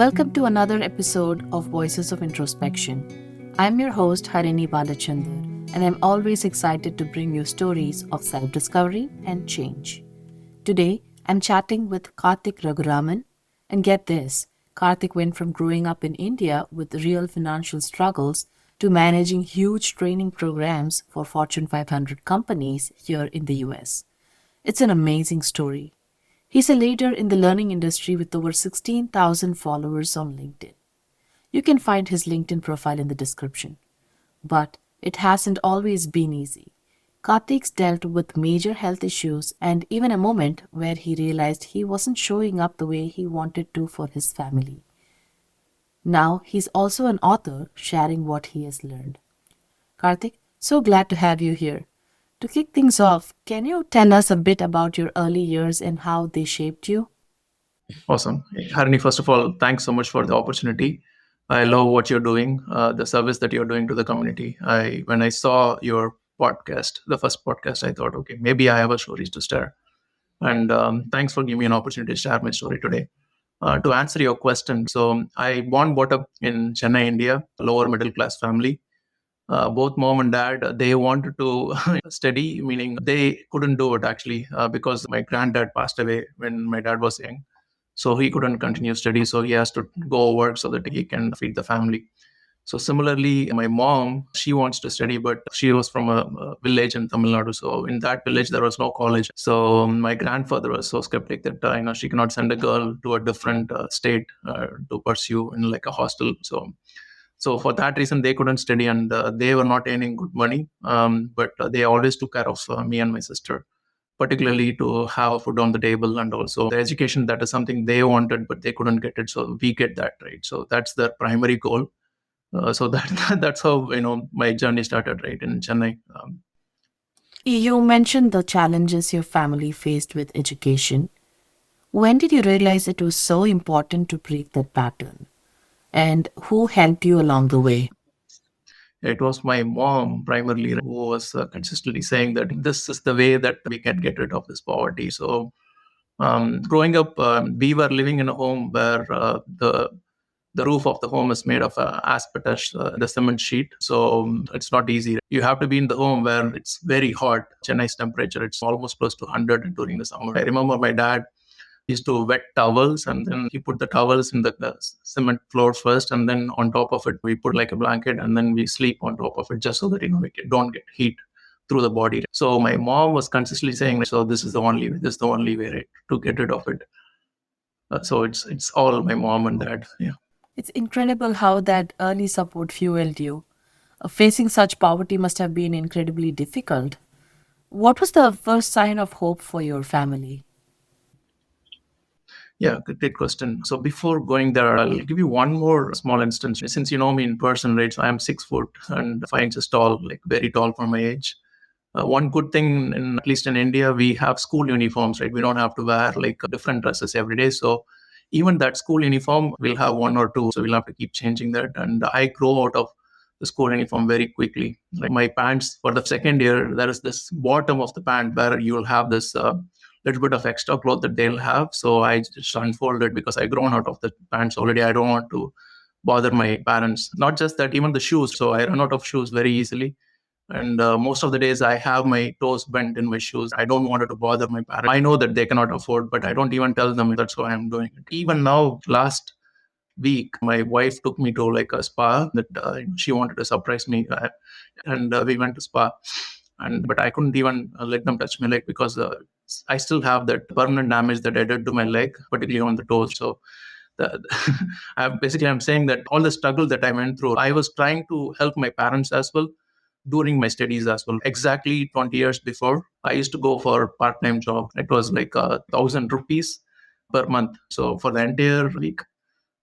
Welcome to another episode of Voices of Introspection. I'm your host, Harini Balachandar, and I'm always excited to bring you stories of self discovery and change. Today, I'm chatting with Karthik Raghuraman, and get this, Karthik went from growing up in India with real financial struggles to managing huge training programs for Fortune 500 companies here in the US. It's an amazing story. He's a leader in the learning industry with over 16,000 followers on LinkedIn. You can find his LinkedIn profile in the description. But it hasn't always been easy. Karthik's dealt with major health issues and even a moment where he realized he wasn't showing up the way he wanted to for his family. Now he's also an author sharing what he has learned. Karthik, so glad to have you here. To kick things off, can you tell us a bit about your early years and how they shaped you? Awesome. Harini, first of all, thanks so much for the opportunity. I love what you're doing, the service that you're doing to the community. When I saw your podcast, the first podcast, I thought, okay, maybe I have a stories to share. And thanks for giving me an opportunity to share my story today. To answer your question, so I born brought up in Chennai, India, lower middle class family. Both mom and dad, they wanted to study, meaning they couldn't do it actually because my granddad passed away when my dad was young, so he couldn't continue study, so he has to go work so that he can feed the family. So similarly, my mom, she wants to study, but she was from a village in Tamil Nadu. So in that village, there was no college. So my grandfather was so skeptic that she cannot send a girl to a different state to pursue in like a hostel. So for that reason, they couldn't study, and they were not earning good money. But they always took care of me and my sister, particularly to have food on the table, and also the education, that is something they wanted but they couldn't get it, so we get that, right? So that's their primary goal. So that that's how my journey started, right, in Chennai. You mentioned the challenges your family faced with education. When did you realize it was so important to break that pattern? And who helped you along the way? It was my mom primarily who was consistently saying that this is the way that we can get rid of this poverty. So growing up, we were living in a home where the roof of the home is made of asbestos, the cement sheet. So it's not easy. You have to be in the home where it's very hot. Chennai's temperature, it's almost close to 100 during the summer. I remember my dad used to wet towels, and then he put the towels in the cement floor first, and then on top of it we put like a blanket, and then we sleep on top of it, just so that don't get heat through the body. So my mom was consistently saying, so this is the only way, right, to get rid of it. So it's all my mom and dad. Yeah. It's incredible how that early support fueled you. Facing such poverty must have been incredibly difficult. What was the first sign of hope for your family? Yeah, great question. So before going there, I'll give you one more small instance. Since you know me in person, right? So I'm 6 foot and 5 inches tall, like very tall for my age. One good thing, at least in India, we have school uniforms, right? We don't have to wear like different dresses every day. So even that school uniform, we'll have one or two. So we'll have to keep changing that. And I grow out of the school uniform very quickly. Like my pants for the second year, there is this bottom of the pant where you'll have this little bit of extra cloth that they'll have. So I just unfold it because I grown out of the pants already. I don't want to bother my parents. Not just that, even the shoes. So I run out of shoes very easily. And most of the days I have my toes bent in my shoes. I don't want it to bother my parents. I know that they cannot afford, but I don't even tell them that's why I'm doing it. Even now, last week, my wife took me to like a spa that she wanted to surprise me. And we went to spa. And but I couldn't even let them touch my leg because I still have that permanent damage that I did to my leg, particularly on the toes. So the, I'm saying that all the struggle that I went through, I was trying to help my parents as well during my studies as well. Exactly 20 years before, I used to go for a part-time job. It was like 1,000 rupees per month. So for the entire week,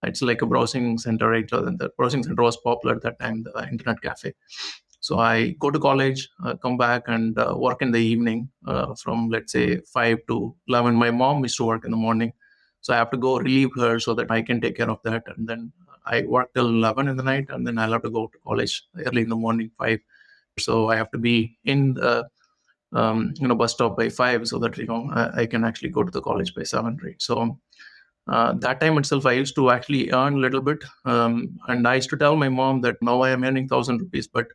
it's like a browsing center, right? So then the browsing center was popular at that time, the internet cafe. So I go to college, come back and work in the evening from let's say 5 to 11. My mom used to work in the morning. So I have to go relieve her so that I can take care of that. And then I work till 11 in the night, and then I'll have to go to college early in the morning, 5. So I have to be in the bus stop by 5 so that I can actually go to the college by 7, right? So That time itself, I used to actually earn a little bit. And I used to tell my mom that now I am earning 1,000 rupees, but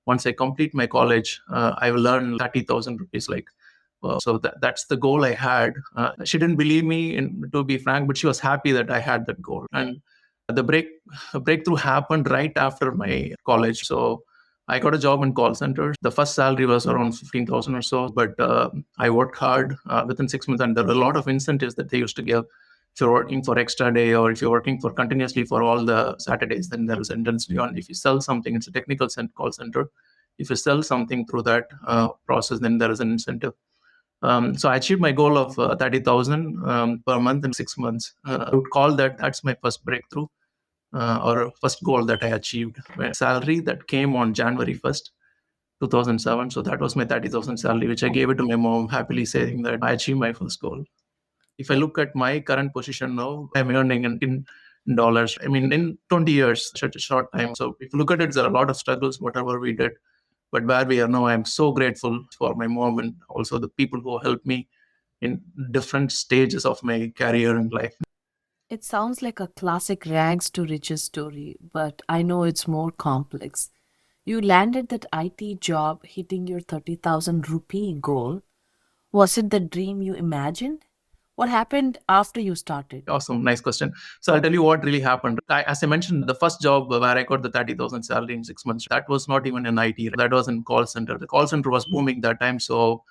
once I complete my college, I will earn 30,000 rupees. So that's the goal I had. She didn't believe me, to be frank, but she was happy that I had that goal. And the breakthrough happened right after my college. So I got a job in call centers. The first salary was around 15,000 or so, but I worked hard within 6 months, and there were a lot of incentives that they used to give. If you're working for extra day, or if you're working for continuously for all the Saturdays, then there is intensity on. If you sell something, it's a technical call center. If you sell something through that process, then there is an incentive. So I achieved my goal of 30,000 per month in 6 months. I would call that's my first breakthrough, or first goal that I achieved. My salary that came on January 1st, 2007. So that was my 30,000 salary, which I gave it to my mom, happily saying that I achieved my first goal. If I look at my current position now, I'm earning in dollars. I mean, in 20 years, such a short time. So if you look at it, there are a lot of struggles, whatever we did. But where we are now, I'm so grateful for my mom and also the people who helped me in different stages of my career and life. It sounds like a classic rags to riches story, but I know it's more complex. You landed that IT job hitting your 30,000 rupee goal. Was it the dream you imagined? What happened after you started? Awesome. Nice question. So I'll tell you what really happened. As I mentioned, the first job where I got the 30,000 salary in 6 months, that was not even in IT. That was in call center. The call center was booming that time. So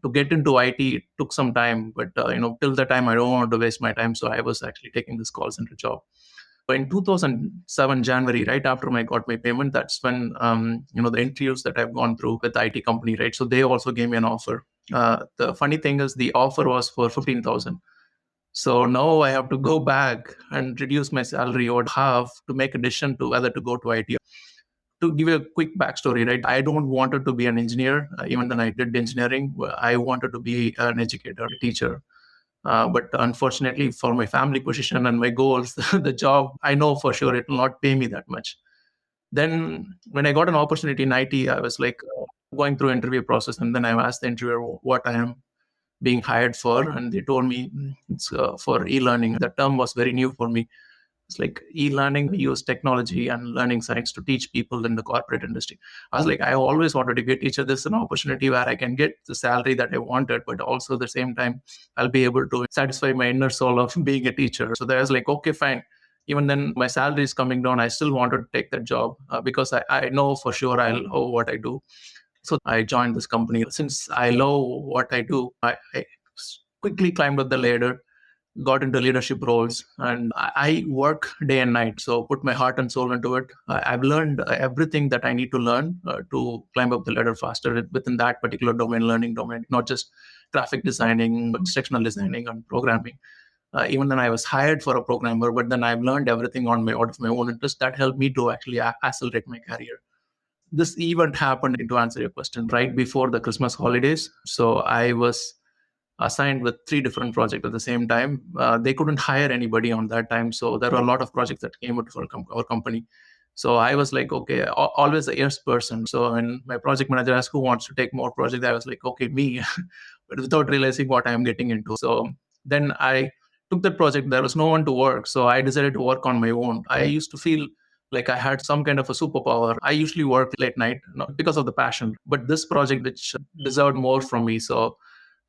to get into IT, it took some time. But, till the time, I don't want to waste my time. So I was actually taking this call center job. In 2007 January, right after I got my payment, that's when the interviews that I've gone through with the IT company, right? So they also gave me an offer. The funny thing is, the offer was for 15,000. So now I have to go back and reduce my salary or half to make a decision to whether to go to IT. To give you a quick backstory, right? I don't wanted to be an engineer. Even then I did engineering. I wanted to be an educator, a teacher. But unfortunately, for my family position and my goals, the job, I know for sure it will not pay me that much. Then when I got an opportunity in IT, I was like going through interview process, and then I asked the interviewer what I am being hired for, and they told me it's for e-learning. The term was very new for me. It's like e-learning. We use technology and learning science to teach people in the corporate industry. I was like, I always wanted to be a teacher. This is an opportunity where I can get the salary that I wanted, but also at the same time, I'll be able to satisfy my inner soul of being a teacher. So I was like, okay, fine. Even then, my salary is coming down. I still wanted to take that job because I know for sure I'll know what I do. So I joined this company. Since I love what I do, I quickly climbed up the ladder, got into leadership roles, and I work day and night. So put my heart and soul into it. I've learned everything that I need to learn to climb up the ladder faster within that particular domain, learning domain, not just graphic designing, but instructional designing and programming. Even then, I was hired for a programmer, but then I've learned everything out of my own interest. That helped me to actually accelerate my career. This event happened, to answer your question, right before the Christmas holidays. So I was assigned with three different projects at the same time. They couldn't hire anybody on that time. So there were a lot of projects that came out for our company. So I was like, okay, always a yes person. So when my project manager asked who wants to take more projects, I was like, okay, me, but without realizing what I am getting into. So then I took that project. There was no one to work. So I decided to work on my own. I used to feel like I had some kind of a superpower. I usually work late night, not because of the passion, but this project which deserved more from me. So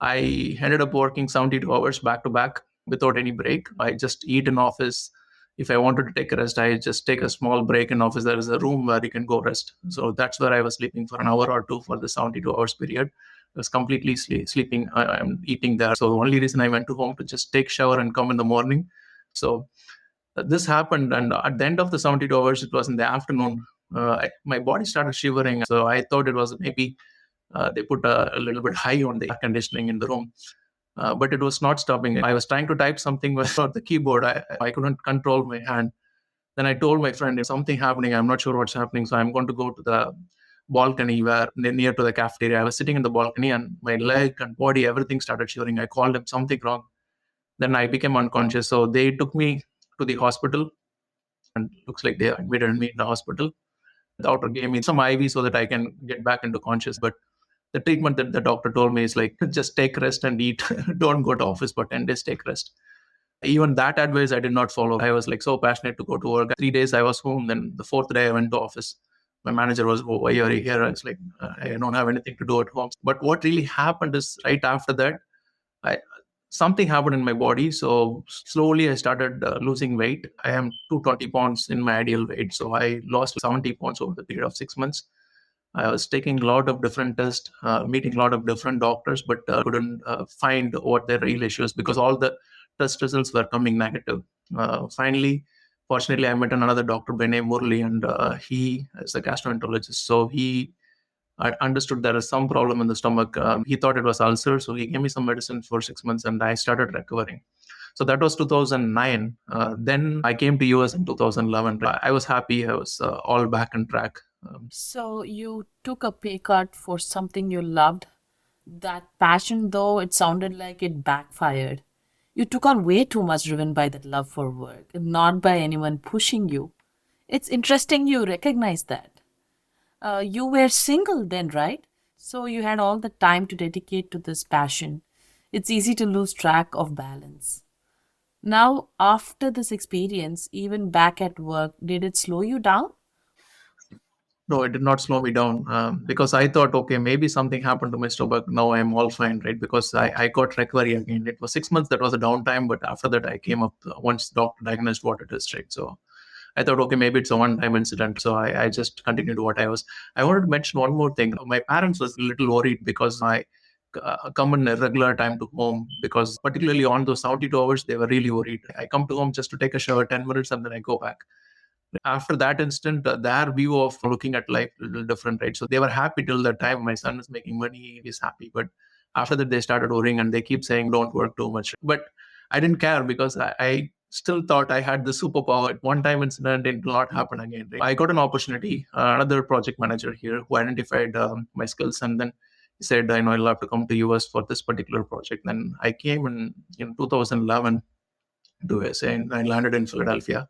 I ended up working 72 hours back to back without any break. I just eat in office. If I wanted to take a rest, I just take a small break in office. There is a room where you can go rest. So that's where I was sleeping for an hour or two for the 72 hours period. I was completely sleeping. I'm eating there. So the only reason I went to home to just take shower and come in the morning. So this happened, and at the end of the 72 hours, it was in the afternoon. My body started shivering. So I thought it was maybe they put a little bit high on the air conditioning in the room. But it was not stopping. I was trying to type something with the keyboard. I couldn't control my hand. Then I told my friend, if something happening, I'm not sure what's happening. So I'm going to go to the balcony where near to the cafeteria. I was sitting in the balcony, and my leg and body, everything started shivering. I called him something wrong. Then I became unconscious. So they took me to the hospital, and looks like they admitted me in the hospital. The doctor gave me some IV so that I can get back into conscious. But the treatment that the doctor told me is like, just take rest and eat. Don't go to office for 10 days, take rest. Even that advice I did not follow. I was like so passionate to go to work. 3 days I was home. Then the fourth day I went to office. My manager was, "Oh, why are you here?" I was like, "I don't have anything to do at home." But what really happened is right after that, I something happened in my body. So slowly I started losing weight. I am 220 pounds in my ideal weight. So I lost 70 pounds over the period of 6 months. I was taking a lot of different tests, meeting a lot of different doctors, but couldn't find what their real issues because all the test results were coming negative. Finally, fortunately, I met another doctor by name Murli, and he is a gastroenterologist. So he I understood there is some problem in the stomach. He thought it was ulcer, so he gave me some medicine for 6 months, and I started recovering. So that was 2009. Then I came to US in 2011. I was happy. I was all back on track. So you took a pay cut for something you loved. That passion, though, it sounded like it backfired. You took on way too much driven by that love for work, not by anyone pushing you. It's interesting you recognize that. You were single then, right? So you had all the time to dedicate to this passion. It's easy to lose track of balance. Now, after this experience, even back at work, did it slow you down? No, it did not slow me down because I thought, okay, maybe something happened to my stomach. Now I'm all fine, right? Because I got recovery again. It was 6 months that was a downtime, but after that I came up once the doctor diagnosed what it is, right? So I thought, okay, maybe it's a one-time incident. So I just continued what I was. I wanted to mention one more thing. My parents was a little worried because I come in a regular time to home because particularly on those 72 hours, they were really worried. I come to home just to take a shower, 10 minutes, and then I go back. After that instant, their view of looking at life a little different, right? So they were happy till the time my son is making money, he's happy. But after that, they started worrying and they keep saying, don't work too much. But I didn't care because I still thought I had the superpower. One time incident, it will not happen again. Right? I got an opportunity, another project manager here who identified my skills and then he said, I know I'll have to come to US for this particular project. Then I came in 2011 to USA and I landed in Philadelphia.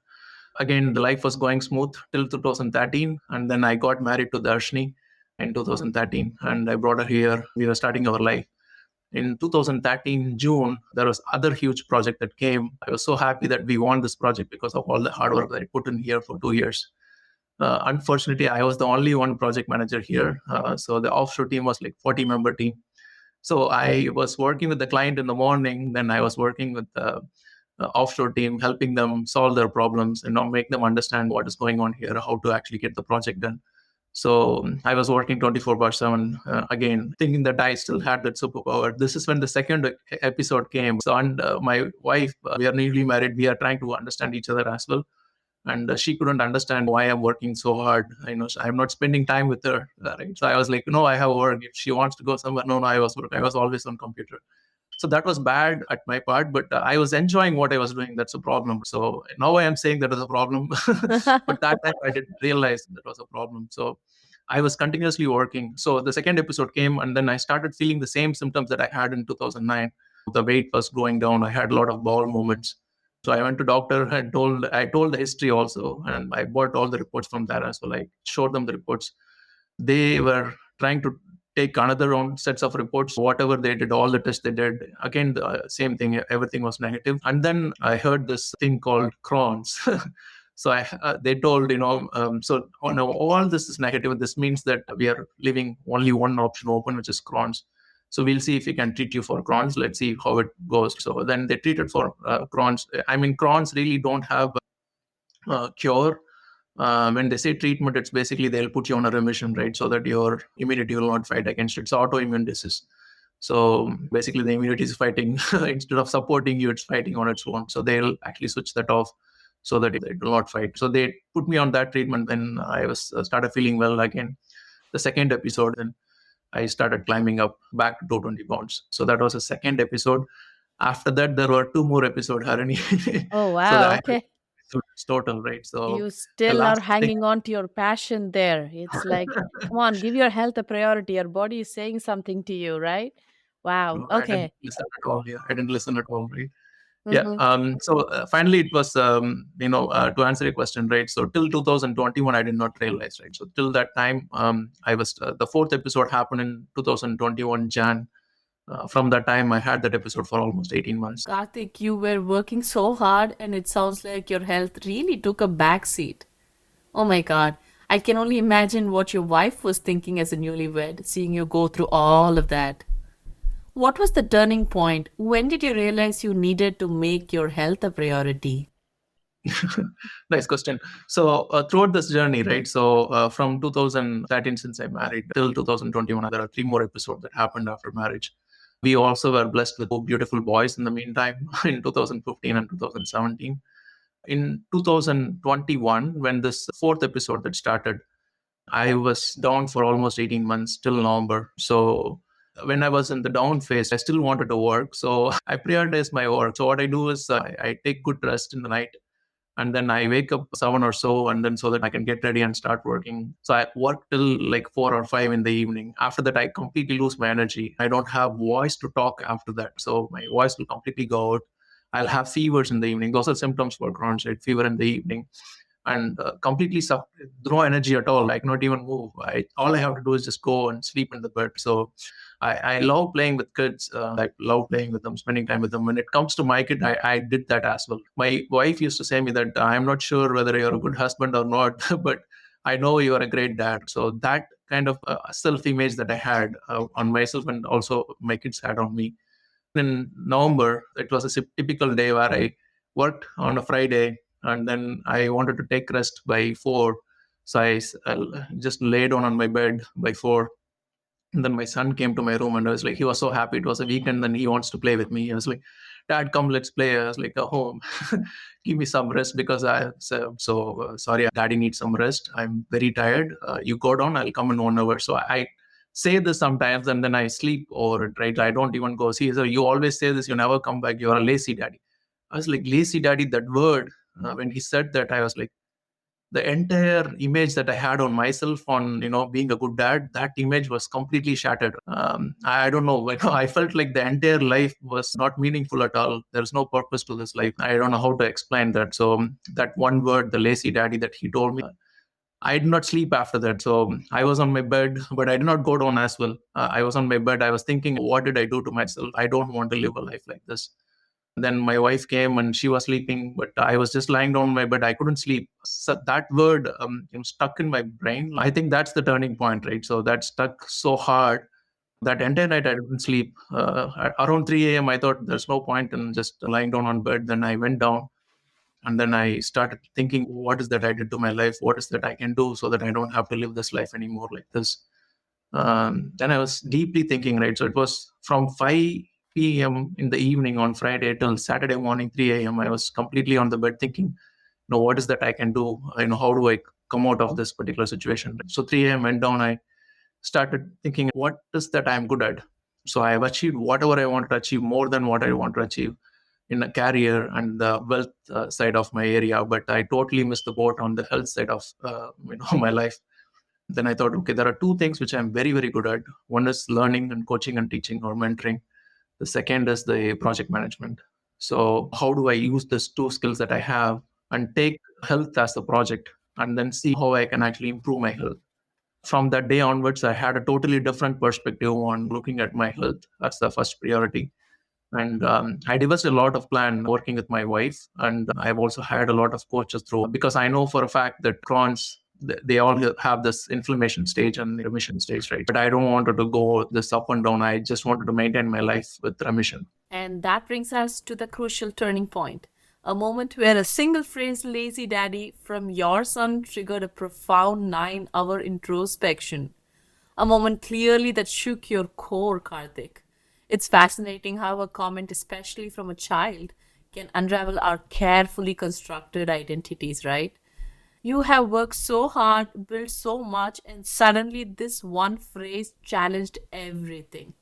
Again, the life was going smooth till 2013, and then I got married to Darshini in 2013, and I brought her here. We were starting our life. In 2013 June, there was other huge project that came. I was so happy that we won this project because of all the hard work that I put in here for 2 years. Unfortunately, I was the only one project manager here, so the offshore team was like 40-member team. So I was working with the client in the morning, then I was working with the offshore team, helping them solve their problems and make them understand what is going on here, how to actually get the project done. So I was working 24 by 7, again, thinking that I still had that superpower. This is when the second episode came. So, and my wife, we are newly married, we are trying to understand each other as well. And she couldn't understand why I'm working so hard. I'm not spending time with her. Right? So I was like, no, I have work. If she wants to go somewhere, no, I was work. I was always on computer. So that was bad at my part, but I was enjoying what I was doing. That's a problem. So now I am saying that is a problem, but that time I didn't realize that was a problem. So I was continuously working. So the second episode came, and then I started feeling the same symptoms that I had in 2009. The weight was going down. I had a lot of bowel movements. So I went to doctor and I told the history also, and I bought all the reports from there as well. I showed them the reports. They were trying to take another round sets of reports. Whatever they did, all the tests they did, again the same thing. Everything was negative. And then I heard this thing called Crohn's. So they told so no, all this is negative. This means that we are leaving only one option open, which is Crohn's. So we'll see if we can treat you for Crohn's. Let's see how it goes. So then they treated for Crohn's. I mean, Crohn's really don't have cure. When they say treatment, it's basically they'll put you on a remission, right? So that your immunity will not fight against it. It's autoimmune disease. So basically, the immunity is fighting instead of supporting you, it's fighting on its own. So they'll actually switch that off so that it will not fight. So they put me on that treatment. Then I was started feeling well again. The second episode, then I started climbing up back to 220 pounds. So that was the second episode. After that, there were two more episodes, Harini. Oh, So that wow. I had Okay. episodes total, right? So You the still are last thing. hanging on to your passion there. It's like, come on, give your health a priority. Your body is saying something to you, right? Wow. No, I didn't Okay. listen at all. Yeah, I didn't listen at all. Right. Yeah. Mm-hmm. So finally, it was to answer your question, right? So till 2021, I did not realize, right? So till that time, I was the fourth episode happened in 2021 Jan. From that time, I had that episode for almost 18 months. Karthik, you were working so hard, and it sounds like your health really took a backseat. Oh my god, I can only imagine what your wife was thinking as a newlywed, seeing you go through all of that. What was the turning point? When did you realize you needed to make your health a priority? Nice question. So throughout this journey, right? So from 2013, since I married, till 2021, there are three more episodes that happened after marriage. We also were blessed with two beautiful boys in the meantime in 2015 and 2017. In 2021, when this fourth episode that started, I was down for almost 18 months till November. So when I was in the down phase, I still wanted to work. So I prioritized my work. So what I do is I take good rest in the night, and then I wake up 7 or so, and then so that I can get ready and start working. So I work till like 4 or 5 in the evening. After that, I completely lose my energy. I don't have voice to talk after that. So my voice will completely go out. I'll have fevers in the evening. Those are symptoms for Crohn's, right? Fever in the evening, and completely no energy at all. I cannot even move. All I have to do is just go and sleep in the bed. So I love playing with kids. I love playing with them, spending time with them. When it comes to my kid, I did that as well. My wife used to say me that I'm not sure whether you're a good husband or not, but I know you are a great dad. So that kind of self-image that I had on myself, and also my kids had on me. In November, it was a typical day where I worked on a Friday, and then I wanted to take rest by 4. So just lay down on my bed by 4. And then my son came to my room, and I was like, he was so happy. It was a weekend and he wants to play with me. I was like, Dad, come, let's play. I was like, home, give me some rest because sorry, Daddy needs some rest. I'm very tired. You go down, I'll come in 1 hour. So I say this sometimes, and then I sleep over it, right? I don't even go see. So you always say this, you never come back. You're a lazy daddy. I was like, lazy daddy, that word, when he said that, I was like, the entire image that I had on myself on, being a good dad, that image was completely shattered. I don't know. I felt like the entire life was not meaningful at all. There's no purpose to this life. I don't know how to explain that. So that one word, the lazy daddy that he told me, I did not sleep after that. So I was on my bed, but I did not go down as well. I was on my bed. I was thinking, what did I do to myself? I don't want to live a life like this. Then my wife came and she was sleeping, but I was just lying down on my bed. I couldn't sleep. So that word stuck in my brain. I think that's the turning point, right? So that stuck so hard. That entire night I didn't sleep. Around 3 a.m., I thought there's no point in just lying down on bed. Then I went down, and then I started thinking, what is that I did to my life? What is that I can do so that I don't have to live this life anymore like this? Then I was deeply thinking, right? So it was from 5 p.m. in the evening on Friday till Saturday morning, 3 a.m. I was completely on the bed thinking, what is that I can do? How do I come out of this particular situation? So 3 a.m. went down. I started thinking, what is that I'm good at? So I have achieved whatever I wanted to achieve, more than what I want to achieve in a career and the wealth side of my area. But I totally missed the boat on the health side of my life. Then I thought, okay, there are two things which I'm very, very good at. One is learning and coaching and teaching or mentoring. The second is the project management. So how do I use these two skills that I have and take health as the project and then see how I can actually improve my health? From that day onwards, I had a totally different perspective on looking at my health as the first priority. And I devised a lot of plan working with my wife. And I've also hired a lot of coaches through, because I know for a fact that Crohn's, they all have this inflammation stage and remission stage, right? But I don't want to go this up and down. I just wanted to maintain my life with remission. And that brings us to the crucial turning point, a moment where a single phrase, lazy daddy, from your son triggered a profound 9 hour introspection. A moment clearly that shook your core, Karthik. It's fascinating how a comment, especially from a child, can unravel our carefully constructed identities, right? You have worked so hard, built so much, and suddenly this one phrase challenged everything.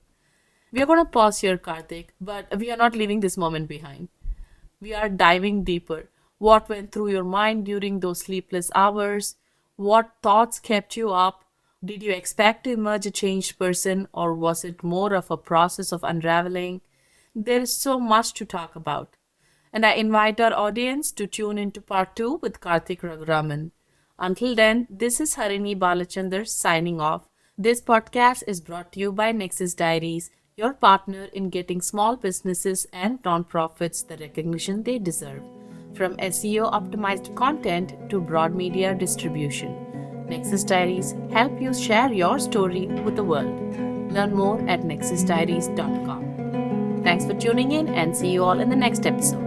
We are going to pause here, Karthik, but we are not leaving this moment behind. We are diving deeper. What went through your mind during those sleepless hours? What thoughts kept you up? Did you expect to emerge a changed person, or was it more of a process of unraveling? There is so much to talk about. And I invite our audience to tune into part 2 with Karthik Raghuraman. Until then, this is Harini Balachandar signing off. This podcast is brought to you by Nexus Diaries. your partner in getting small businesses and nonprofits the recognition they deserve. From SEO optimized content to broad media distribution, Nexus Diaries help you share your story with the world. Learn more at nexusdiaries.com. Thanks for tuning in and see you all in the next episode.